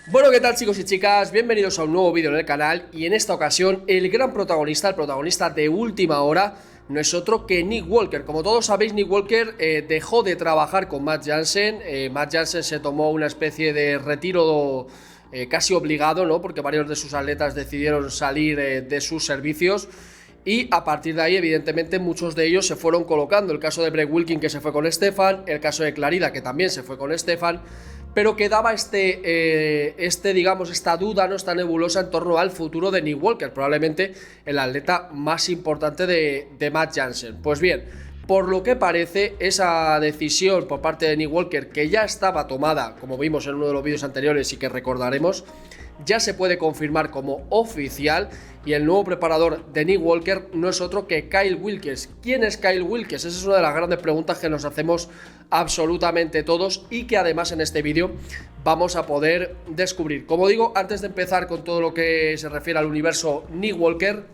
Bueno, ¿qué tal, chicos y chicas? Bienvenidos a un nuevo vídeo en el canal. Y en esta ocasión el gran protagonista, el protagonista de última hora, no es otro que Nick Walker. Como todos sabéis, Nick Walker dejó de trabajar con Maty Jansen. Maty Jansen se tomó una especie de retiro casi obligado, ¿no? Porque varios de sus atletas decidieron salir de sus servicios. Y a partir de ahí, evidentemente, muchos de ellos se fueron colocando. El caso de Kyle Wilkes, que se fue con Stefan. El caso de Clarida, que también se fue con Stefan. Pero quedaba digamos, esta duda, ¿no? Esta nebulosa en torno al futuro de Nick Walker, probablemente el atleta más importante de Maty Jansen. Pues bien, por lo que parece, esa decisión por parte de Nick Walker, que ya estaba tomada, como vimos en uno de los vídeos anteriores y que recordaremos, ya se puede confirmar como oficial. Y el nuevo preparador de Nick Walker no es otro que Kyle Wilkes. ¿Quién es Kyle Wilkes? Esa es una de las grandes preguntas que nos hacemos absolutamente todos y que además en este vídeo vamos a poder descubrir. Como digo, antes de empezar con todo lo que se refiere al universo Nick Walker,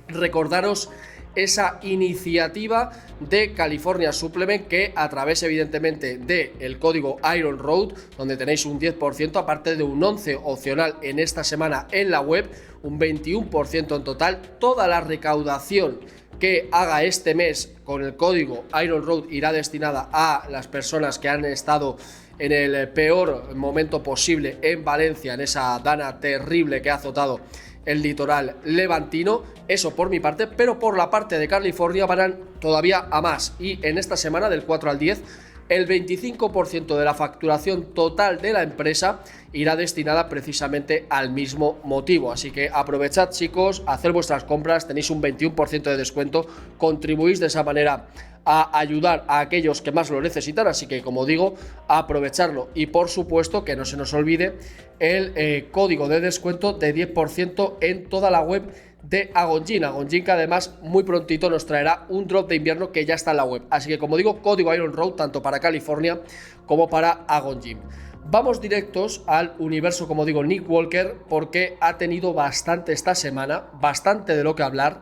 recordaros esa iniciativa de California Supplement, que a través evidentemente del código Iron Road, donde tenéis un 10%, aparte de un 11% opcional en esta semana en la web, un 21% en total. Toda la recaudación que haga este mes con el código Iron Road irá destinada a las personas que han estado en el peor momento posible en Valencia, en esa dana terrible que ha azotado el litoral levantino. Eso por mi parte, pero por la parte de California van todavía a más. Y en esta semana, del 4 al 10, el 25% de la facturación total de la empresa irá destinada precisamente al mismo motivo. Así que aprovechad, chicos, hacer vuestras compras, tenéis un 21% de descuento, contribuís de esa manera a ayudar a aquellos que más lo necesitan, así que, como digo, aprovecharlo. Y por supuesto que no se nos olvide el código de descuento de 10% en toda la web de Agonjin, que además muy prontito nos traerá un drop de invierno que ya está en la web. Así que, como digo, código Iron Road tanto para California como para Agonjin. Vamos directos al universo, como digo, Nick Walker, porque ha tenido bastante esta semana, bastante de lo que hablar.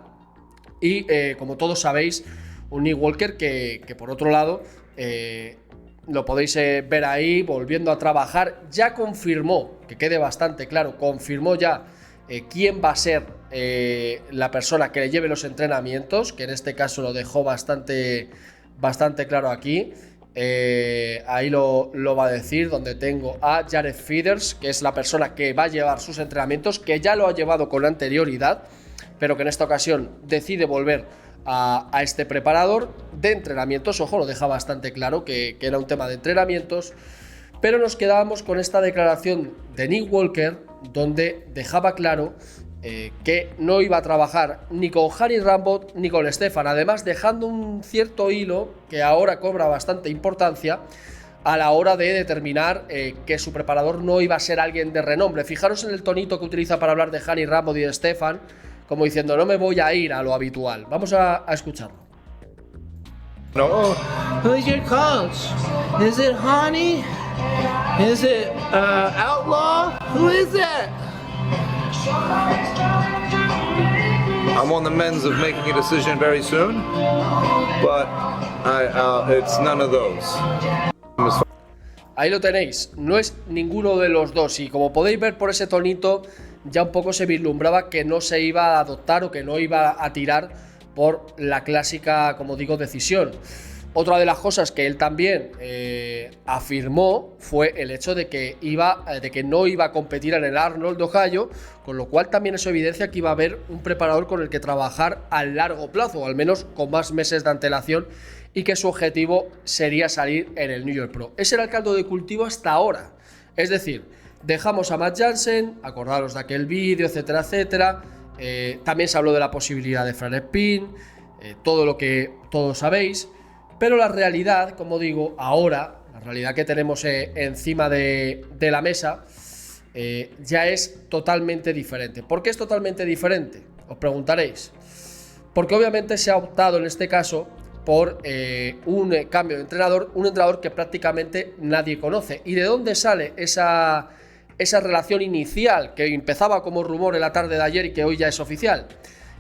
Y como todos sabéis, un Nick Walker que por otro lado, lo podéis ver ahí, volviendo a trabajar. Ya confirmó, que quede bastante claro, confirmó ya quién va a ser la persona que le lleve los entrenamientos, que en este caso lo dejó bastante claro aquí. Ahí lo va a decir, donde tengo a Jared Feeders, que es la persona que va a llevar sus entrenamientos, que ya lo ha llevado con anterioridad, pero que en esta ocasión decide volver a este preparador de entrenamientos. Ojo, lo deja bastante claro que era un tema de entrenamientos. Pero nos quedábamos con esta declaración de Nick Walker, donde dejaba claro que no iba a trabajar ni con Harry Rambot ni con Stefan, además dejando un cierto hilo que ahora cobra bastante importancia a la hora de determinar que su preparador no iba a ser alguien de renombre. Fijaros en el tonito que utiliza para hablar de Harry Rambot y de Stefan, como diciendo, no me voy a ir a lo habitual. Vamos a escucharlo. No. Who's your coach? Is it Honey? Is it Outlaw? Who is it? I'm on the mends of making a decision very soon, but it's none of those. Ahí lo tenéis, no es ninguno de los dos, y como podéis ver por ese tonito, ya un poco se vislumbraba que no se iba a adoptar o que no iba a tirar por la clásica, como digo, decisión. Otra de las cosas que él también afirmó fue el hecho de que no iba a competir en el Arnold de Ohio, con lo cual también eso evidencia que iba a haber un preparador con el que trabajar a largo plazo, o al menos con más meses de antelación, y que su objetivo sería salir en el New York Pro. Ese era el caldo de cultivo hasta ahora. Es decir, dejamos a Maty Jansen, acordaros de aquel vídeo, etcétera, etcétera. También se habló de la posibilidad de Fran Spin, todo lo que todos sabéis. Pero la realidad, como digo, ahora, la realidad que tenemos encima de la mesa, ya es totalmente diferente. ¿Por qué es totalmente diferente? Os preguntaréis. Porque obviamente se ha optado en este caso por un cambio de entrenador, un entrenador que prácticamente nadie conoce. ¿Y de dónde sale esa relación inicial que empezaba como rumor en la tarde de ayer y que hoy ya es oficial?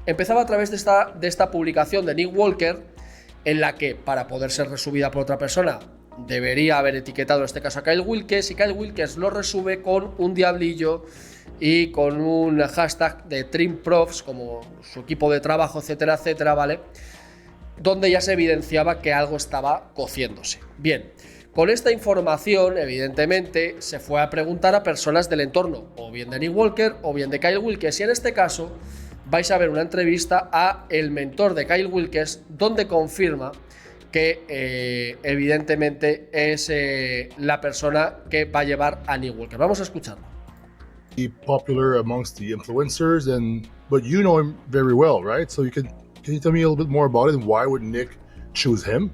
Empezaba a través de esta publicación de Nick Walker, en la que, para poder ser resumida por otra persona, debería haber etiquetado en este caso a Kyle Wilkes, y Kyle Wilkes lo resume con un diablillo y con un hashtag de Trim Profs, como su equipo de trabajo, etcétera, etcétera, ¿vale? Donde ya se evidenciaba que algo estaba cociéndose. Bien, con esta información, evidentemente, se fue a preguntar a personas del entorno, o bien de Nick Walker, o bien de Kyle Wilkes, y en este caso vais a ver una entrevista a el mentor de Kyle Wilkes, donde confirma que evidentemente es la persona que va a llevar a Nick Walker. Vamos a escucharlo. Popular amongst the influencers, but you know him very well, right? So can you tell me a little bit more about it and why would Nick choose him?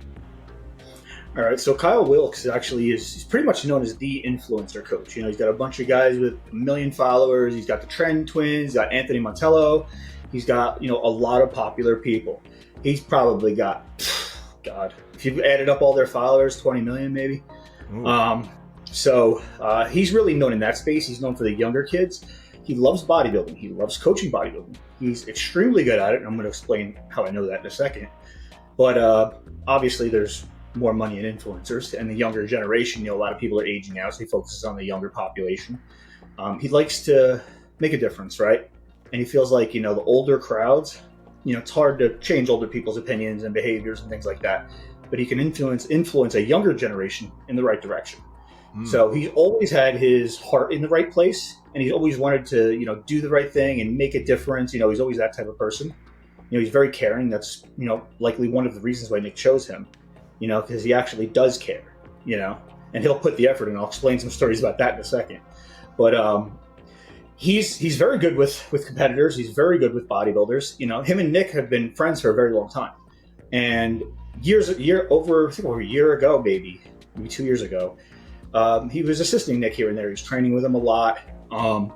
All right, so Kyle Wilkes actually he's pretty much known as the influencer coach. You know, he's got a bunch of guys with 1 million followers. He's got the Trend Twins, he's got Anthony Montello. He's got, you know, a lot of popular people. He's probably got, God, if you added up all their followers, 20 million maybe. So he's really known in that space. He's known for the younger kids. He loves bodybuilding. He loves coaching bodybuilding. He's extremely good at it, and I'm going to explain how I know that in a second. But obviously there's more money in influencers, and the younger generation, you know, a lot of people are aging out, so he focuses on the younger population. He likes to make a difference, right? And he feels like, you know, the older crowds, you know, it's hard to change older people's opinions and behaviors and things like that, but he can influence a younger generation in the right direction. So he's always had his heart in the right place, and he's always wanted to, you know, do the right thing and make a difference. You know, he's always that type of person. You know, he's very caring. That's, you know, likely one of the reasons why Nick chose him, you know, because he actually does care, you know, and he'll put the effort in. I'll explain some stories about that in a second. But he's very good with competitors. He's very good with bodybuilders. You know, him and Nick have been friends for a very long time. And over a year ago, maybe 2 years ago, he was assisting Nick here and there. He was training with him a lot. And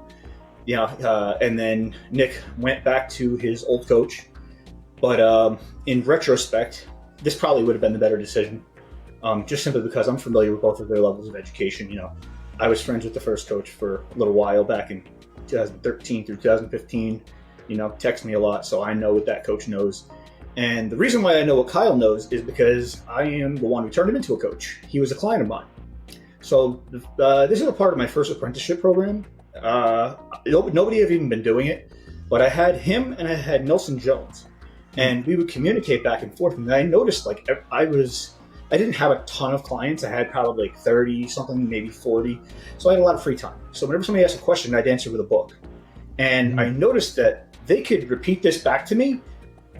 then Nick went back to his old coach. But in retrospect, this probably would have been the better decision, just simply because I'm familiar with both of their levels of education. You know, I was friends with the first coach for a little while back in 2013 through 2015. You know, texts me a lot, so I know what that coach knows. And the reason why I know what Kyle knows is because I am the one who turned him into a coach. He was a client of mine. So this is a part of my first apprenticeship program. Nobody have even been doing it, but I had him and I had Nelson Jones, and we would communicate back and forth. And I noticed, like, I didn't have a ton of clients. I had probably like 30 something, maybe 40. So I had a lot of free time. So whenever somebody asked a question, I'd answer with a book. And I noticed that they could repeat this back to me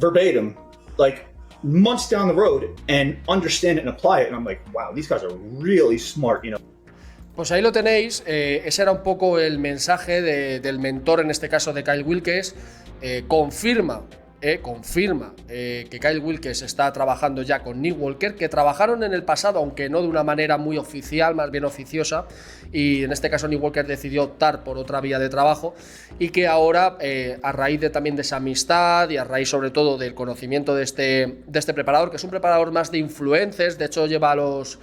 verbatim, like months down the road, and understand it and apply it. And I'm like, wow, these guys are really smart, you know. Pues ahí lo tenéis, ese era un poco el mensaje del mentor, en este caso de Kyle Wilkes. Confirma que Kyle Wilkes está trabajando ya con Nick Walker, que trabajaron en el pasado, aunque no de una manera muy oficial, más bien oficiosa, y en este caso Nick Walker decidió optar por otra vía de trabajo, y que ahora, a raíz también de esa amistad y a raíz sobre todo del conocimiento de este preparador, que es un preparador más de influencers, de hecho lleva a los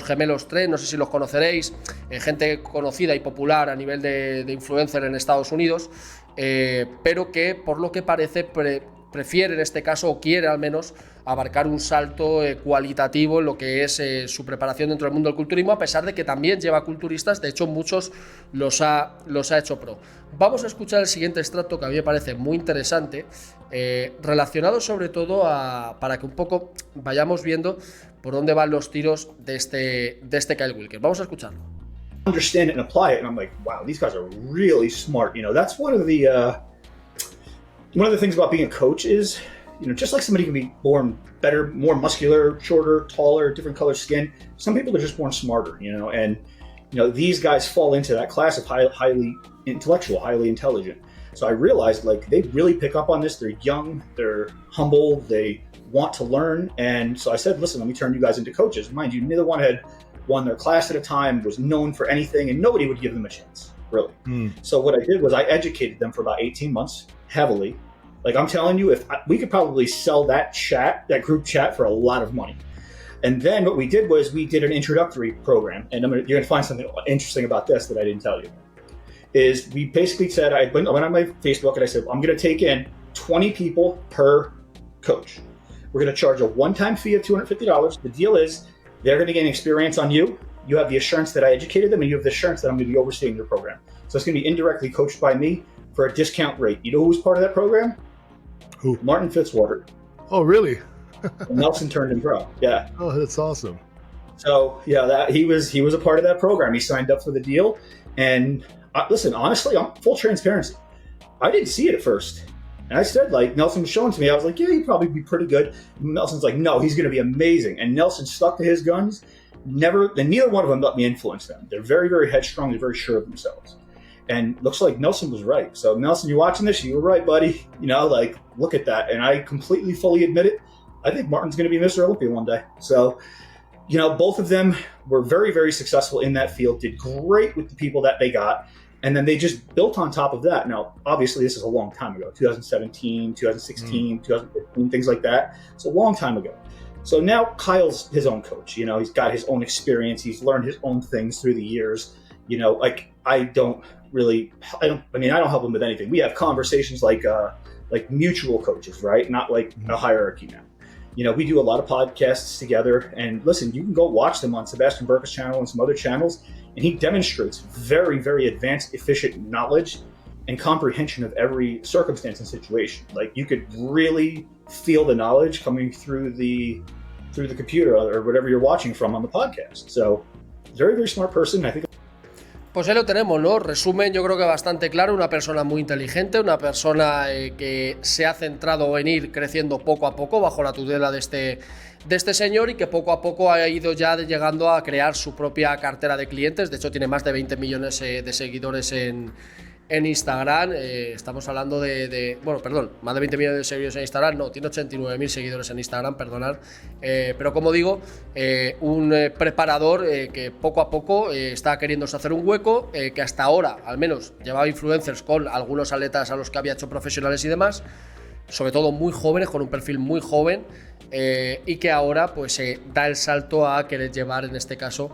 gemelos 3, no sé si los conoceréis, gente conocida y popular a nivel de influencer en Estados Unidos, pero que por lo que parece prefiere en este caso, o quiere al menos, abarcar un salto cualitativo en lo que es su preparación dentro del mundo del culturismo, a pesar de que también lleva culturistas. De hecho muchos los ha hecho pro. Vamos a escuchar el siguiente extracto, que a mí me parece muy interesante, relacionado sobre todo para que un poco vayamos viendo por dónde van los tiros de este Kyle Wilkes. Vamos a escucharlo. Understand it and apply it, and I'm like, wow, these guys are really smart. You know, that's one of the things about being a coach is, you know, just like somebody can be born better, more muscular, shorter, taller, different color skin, some people are just born smarter, you know. And you know, these guys fall into that class of highly intellectual, highly intelligent. So I realized, like, they really pick up on this. They're young, they're humble, they want to learn. And so I said, listen, let me turn you guys into coaches. Mind you, neither one had won their class at a time, was known for anything, and nobody would give them a chance, really. So what I did was I educated them for about 18 months, heavily. Like, I'm telling you, we could probably sell that group chat for a lot of money. And then what we did was we did an introductory program, and you're going to find something interesting about this that I didn't tell you. Is we basically said, I went on my Facebook and I said, I'm going to take in 20 people per coach. We're going to charge a one-time fee of $250. The deal is They're going to gain experience on you. You have the assurance that I educated them, and you have the assurance that I'm going to be overseeing your program. So it's going to be indirectly coached by me for a discount rate. You know who was part of that program? Who? Martin Fitzwater. Oh, really? Nelson turned him pro. Yeah. Oh, that's awesome. So yeah, he was a part of that program. He signed up for the deal. And listen, honestly, I'm full transparency. I didn't see it at first. And I said, like, Nelson was showing to me, I was like, yeah, he'd probably be pretty good. And Nelson's like, no, he's going to be amazing. And Nelson stuck to his guns. Neither one of them let me influence them. They're very, very headstrong. They're very sure of themselves. And looks like Nelson was right. So Nelson, you're watching this, you were right, buddy. You know, like, look at that. And I completely, fully admit it. I think Martin's going to be Mr. Olympia one day. So, you know, both of them were very, very successful in that field, did great with the people that they got. And then they just built on top of that. Now, obviously, this is a long time ago, 2017, 2016, 2015, things like that. It's a long time ago. So now Kyle's his own coach. You know, he's got his own experience. He's learned his own things through the years. You know, like I don't help him with anything. We have conversations like mutual coaches, right? Not like a hierarchy now. You know, we do a lot of podcasts together, and listen, you can go watch them on Sebastian Burke's channel and some other channels, and he demonstrates very, very advanced, efficient knowledge and comprehension of every circumstance and situation. Like, you could really feel the knowledge coming through the computer or whatever you're watching from on the podcast. So, very, very smart person. I think. Pues ahí lo tenemos, ¿no? Resumen, yo creo que bastante claro, una persona muy inteligente, una persona que se ha centrado en ir creciendo poco a poco bajo la tutela de este señor y que poco a poco ha ido ya llegando a crear su propia cartera de clientes. De hecho, tiene más de 20 millones de seguidores en Instagram. Estamos hablando más de 20 millones de seguidores en Instagram, no, tiene 89.000 seguidores en Instagram, perdonad, pero como digo, un preparador que poco a poco está queriéndose hacer un hueco, que hasta ahora, al menos, llevaba influencers con algunos atletas a los que había hecho profesionales y demás, sobre todo muy jóvenes, con un perfil muy joven, y que ahora pues da el salto a querer llevar, en este caso,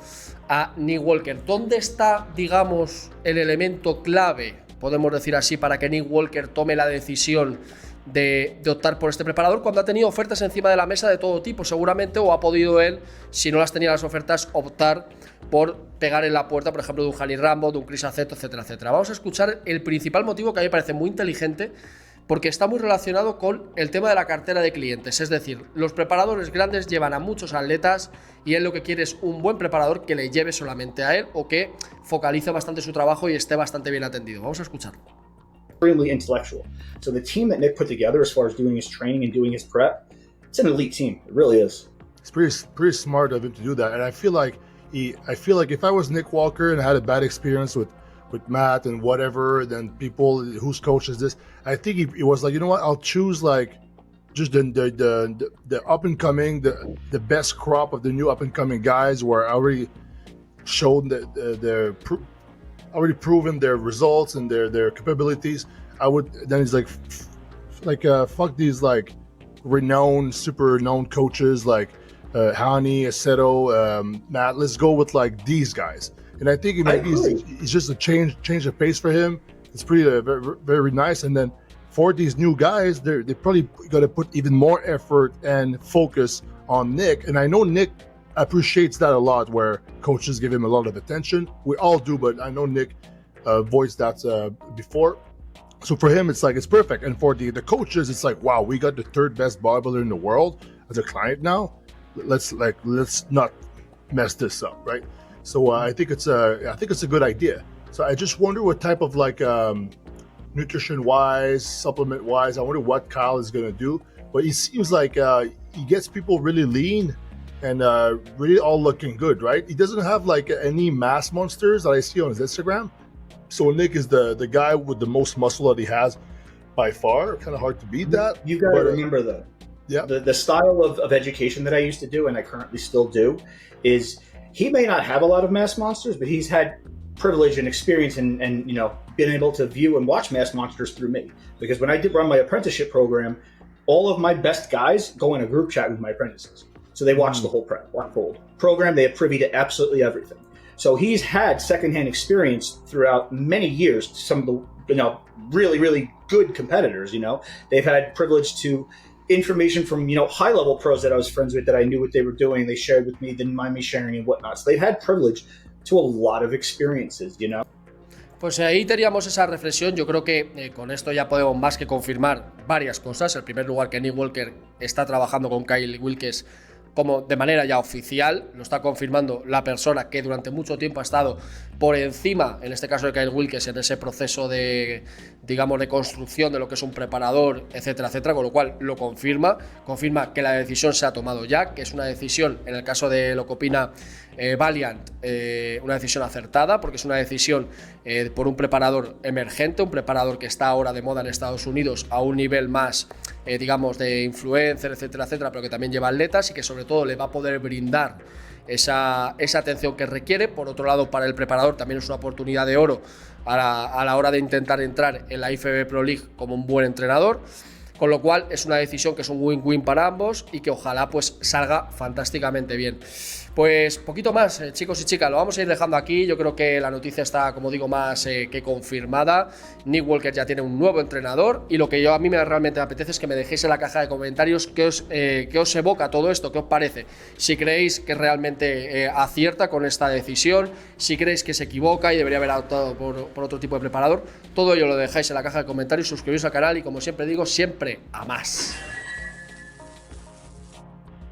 a Nick Walker. ¿Dónde está, digamos, el elemento clave, podemos decir así, para que Nick Walker tome la decisión de optar por este preparador, cuando ha tenido ofertas encima de la mesa de todo tipo, seguramente, o ha podido él, si no las tenía las ofertas, optar por pegar en la puerta, por ejemplo, de un Jali Rambo, de un Chris Aceto, etcétera, etcétera? Vamos a escuchar el principal motivo, que a mí me parece muy inteligente, porque está muy relacionado con el tema de la cartera de clientes. Es decir, los preparadores grandes llevan a muchos atletas y él lo que quiere es un buen preparador que le lleve solamente a él, o que focalice bastante su trabajo y esté bastante bien atendido. Vamos a escucharlo. Extremely intellectual. So the team that Nick put together, as far as doing his training and doing his prep, it's an elite team. It really is. It's pretty smart of him to do that. And I feel like if I was Nick Walker and I had a bad experience with Matt and whatever, then people whose coaches this, I think he was like, you know what, I'll choose like just the up and coming, the best crop of the new up and coming guys where I already showed that already proven their results and their capabilities. Then he's like fuck these like renowned, super known coaches like Hani, Aceto, Matt. Let's go with like these guys. And I think it's just a change of pace for him. It's pretty very, very nice. And then for these new guys, they probably got to put even more effort and focus on Nick. And I know Nick appreciates that a lot, where coaches give him a lot of attention. We all do, but I know Nick voiced that before. So for him, it's like it's perfect. And for the coaches, it's like, wow, we got the third best bodybuilder in the world as a client now. Let's not mess this up, right? So I think it's a good idea. So I just wonder what type of like nutrition-wise, supplement-wise, I wonder what Kyle is gonna do. But he seems like he gets people really lean and really all looking good, right? He doesn't have like any mass monsters that I see on his Instagram. So Nick is the guy with the most muscle that he has by far. Kind of hard to beat that. You got to remember though, the style of education that I used to do, and I currently still do, is he may not have a lot of mass monsters, but he's had privilege and experience and been able to view and watch mass monsters through me. Because when I did run my apprenticeship program, all of my best guys go in a group chat with my apprentices. So they watch the whole program. They have privy to absolutely everything. So he's had secondhand experience throughout many years. Some of the really, really good competitors, they've had privilege to information from, you know, high-level pros that I was friends with, that I knew what they were doing. They shared with me, didn't mind me sharing and whatnot. So they've had privilege to a lot of experiences, you know. Pues ahí teníamos esa reflexión. Yo creo que con esto ya podemos más que confirmar varias cosas. En primer lugar, que Nick Walker está trabajando con Kyle Wilkes como de manera ya oficial, lo está confirmando la persona que durante mucho tiempo ha estado por encima, en este caso de Kyle Wilkes, en ese proceso de, digamos, de construcción de lo que es un preparador, etcétera, etcétera, con lo cual lo confirma que la decisión se ha tomado ya, que es una decisión, en el caso de lo que opina Valiant, una decisión acertada, porque es una decisión por un preparador emergente, un preparador que está ahora de moda en Estados Unidos a un nivel más, digamos, de influencer, etcétera, etcétera, pero que también lleva atletas y que sobre todo le va a poder brindar esa atención que requiere. Por otro lado, para el preparador también es una oportunidad de oro a la hora de intentar entrar en la IFBB Pro League como un buen entrenador. Con lo cual es una decisión que es un win-win para ambos y que ojalá pues salga fantásticamente bien. Pues poquito más, chicos y chicas, lo vamos a ir dejando aquí. Yo creo que la noticia está, como digo, más que confirmada. Nick Walker ya tiene un nuevo entrenador y lo que a mí realmente me apetece es que me dejéis en la caja de comentarios qué os evoca todo esto, qué os parece. Si creéis que realmente acierta con esta decisión, si creéis que se equivoca y debería haber optado por otro tipo de preparador, todo ello lo dejáis en la caja de comentarios, suscribíos al canal y, como siempre digo, siempre a más.